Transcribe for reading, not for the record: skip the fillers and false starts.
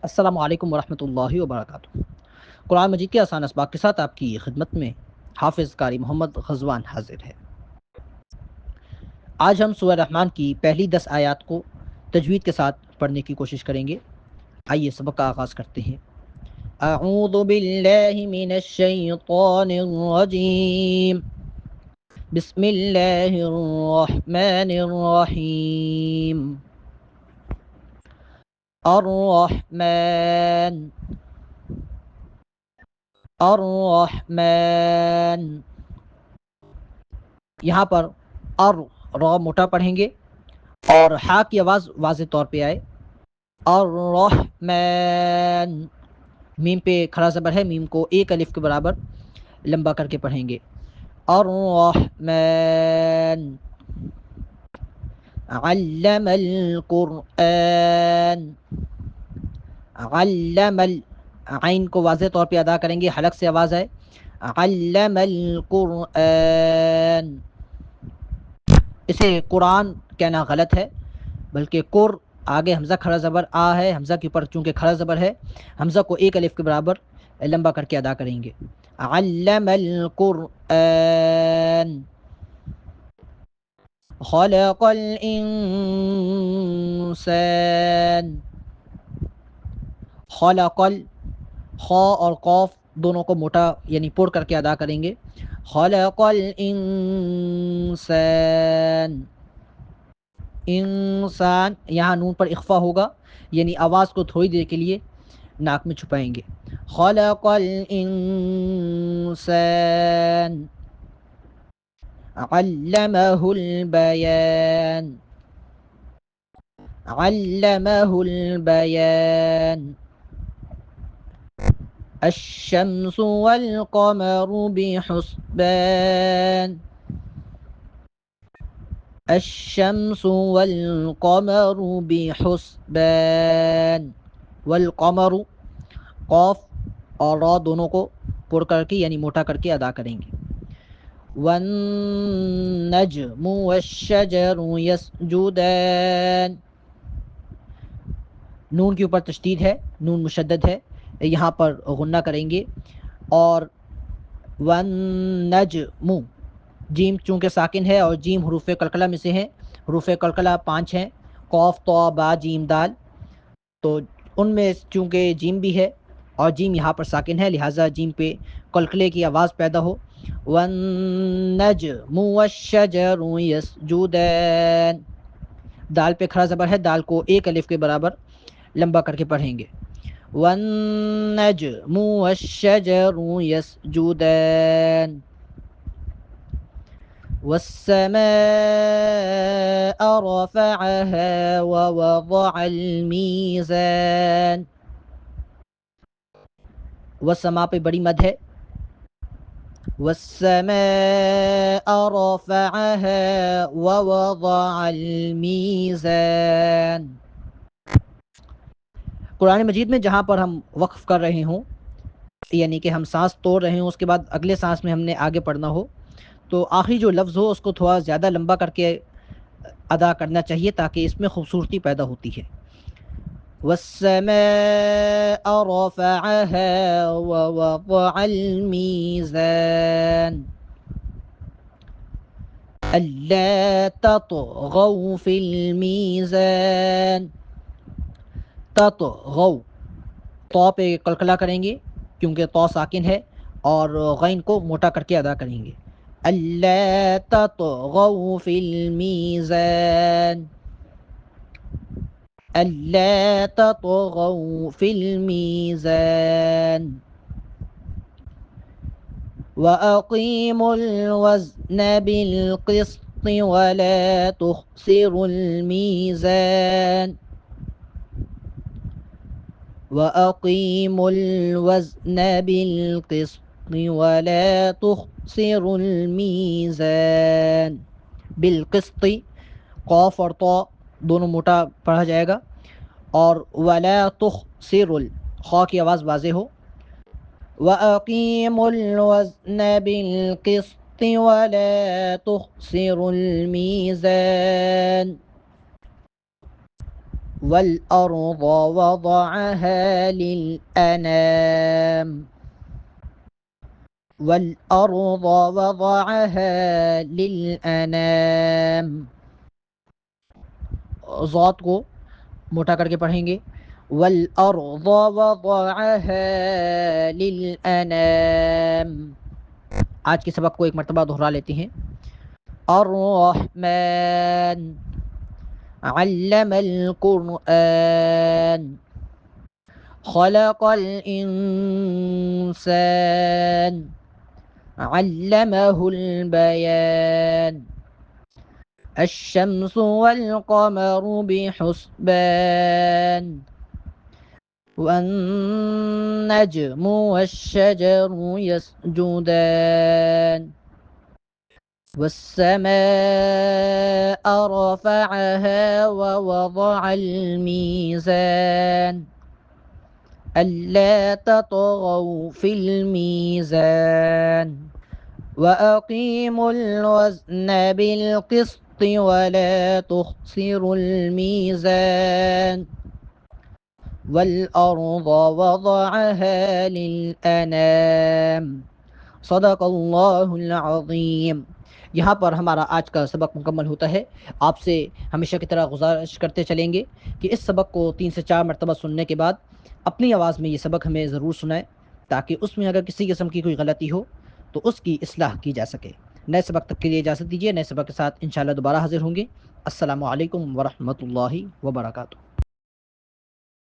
السلام علیکم ورحمۃ اللہ وبرکاتہ۔ قرآن مجید کے آسان اسباق کے ساتھ آپ کی خدمت میں حافظ قاری محمد غزوان حاضر ہے۔ آج ہم سورہ رحمان کی پہلی 10 آیات کو تجوید کے ساتھ پڑھنے کی کوشش کریں گے۔ آئیے سبق کا آغاز کرتے ہیں۔ اعوذ باللہ من الشیطان الرجیم، بسم اللہ الرحمن الرحیم۔ الرحمن الرحمن، یہاں پر را موٹا پڑھیں گے اور ہا کی آواز واضح طور پہ آئے۔ الرحمن، میم پہ کھڑا زبر ہے، میم کو ایک الف کے برابر لمبا کر کے پڑھیں گے۔ الرحمن علم القرآن، علم عین کو واضح طور پہ ادا کریں گے، حلق سے آواز آئے۔ علم القرآن، اسے قرآن کہنا غلط ہے، بلکہ قر، آگے حمزہ کھڑا زبر آ ہے، حمزہ کے اوپر چونکہ کھڑا زبر ہے، حمزہ کو ایک الف کے برابر لمبا کر کے ادا کریں گے۔ علم القرآن، خلق الانسان، خلق خا اور قوف دونوں کو موٹا یعنی پوڑ کر کے ادا کریں گے۔ خلق الانسان، انسان، یہاں نون پر اخفا ہوگا، یعنی آواز کو تھوڑی دیر کے لیے ناک میں چھپائیں گے۔ خلق الانسان علمہ البیان، علمہ البیان۔ الشمس والقمر بحسبان، الشمس والقمر بحسبان۔ والقمر، قاف اور را دونوں کو پڑ کر کے یعنی موٹا کر کے ادا کریں گے۔ والنجم والشجر يسجدان، نون کے اوپر تشدید ہے، نون مشدد ہے، یہاں پر غنہ کریں گے۔ اور والنجم، جیم چونکہ ساکن ہے اور جیم حروف قلقلہ میں سے ہے، حروف قلقلہ 5 ہیں، قوف طا با جیم دال، تو ان میں چونکہ جیم بھی ہے اور جیم یہاں پر ساکن ہے، لہٰذا جیم پہ قلقلے کی آواز پیدا ہو۔ والنجم والشجر يسجدان، دال پہ کھڑا زبر ہے، دال کو ایک الف کے برابر لمبا کر کے پڑھیں گے۔ والنجم والشجر يسجدان، والسماء رفعها ووضع الميزان، والسماء پہ بڑی مد ہے۔ والسماء رفعها ووضع الميزان، قرآن مجید میں جہاں پر ہم وقف کر رہے ہوں، یعنی کہ ہم سانس توڑ رہے ہوں، اس کے بعد اگلے سانس میں ہم نے آگے پڑھنا ہو، تو آخری جو لفظ ہو اس کو تھوڑا زیادہ لمبا کر کے ادا کرنا چاہیے تاکہ اس میں خوبصورتی پیدا ہوتی ہے۔ والسماء رفعها ووضع الميزان ألا تطغوا في الميزان، تطغوا، طا پہ قلقلہ کریں گے کیونکہ طا ساکن ہے اور غین کو موٹا کر کے ادا کریں گے۔ ألا تطغوا في الميزان، ألا تطغوا في الميزان، وأقيموا الوزن بالقسط ولا تخسروا الميزان، وأقيموا الوزن بالقسط ولا تخسروا الميزان۔ بالقسط، قاف اور طا دونوں موٹا پڑھا جائے گا، اور ولا تخسروا، خا کی آواز واضح ہو۔ وَأَقِيمُوا الْوَزْنَ بِالْقِسْطِ وَلَا تُخْسِرُوا الْمِيزَانَ، والأرض وضعها للأنام والأرض وضعها للأنام. ضاد کو موٹا کر کے پڑھیں گے. والأرض وضعها للأنام. آج کے سبق کو ایک مرتبہ دہرا لیتے ہیں. الرحمن علم القرآن خلق الإنسان علمه البيان الشمس والقمر بحسبان والنجم والشجر يسجدان والسماء رفعها ووضع الميزان ألا تطغوا في الميزان وأقيموا الوزن بالقسط ولا تخسروا الميزان والأرض وضعها للأنام. صدق اللہ العظیم. یہاں پر ہمارا آج کا سبق مکمل ہوتا ہے. آپ سے ہمیشہ کی طرح گزارش کرتے چلیں گے کہ اس سبق کو 3 سے 4 مرتبہ سننے کے بعد اپنی آواز میں یہ سبق ہمیں ضرور سنائیں تاکہ اس میں اگر کسی قسم کی کوئی غلطی ہو تو اس کی اصلاح کی جا سکے. نئے سبق تک کے لیے اجازت دیجیے. نئے سبق کے ساتھ انشاءاللہ دوبارہ حاضر ہوں گے. السلام علیکم ورحمۃ اللہ وبرکاتہ.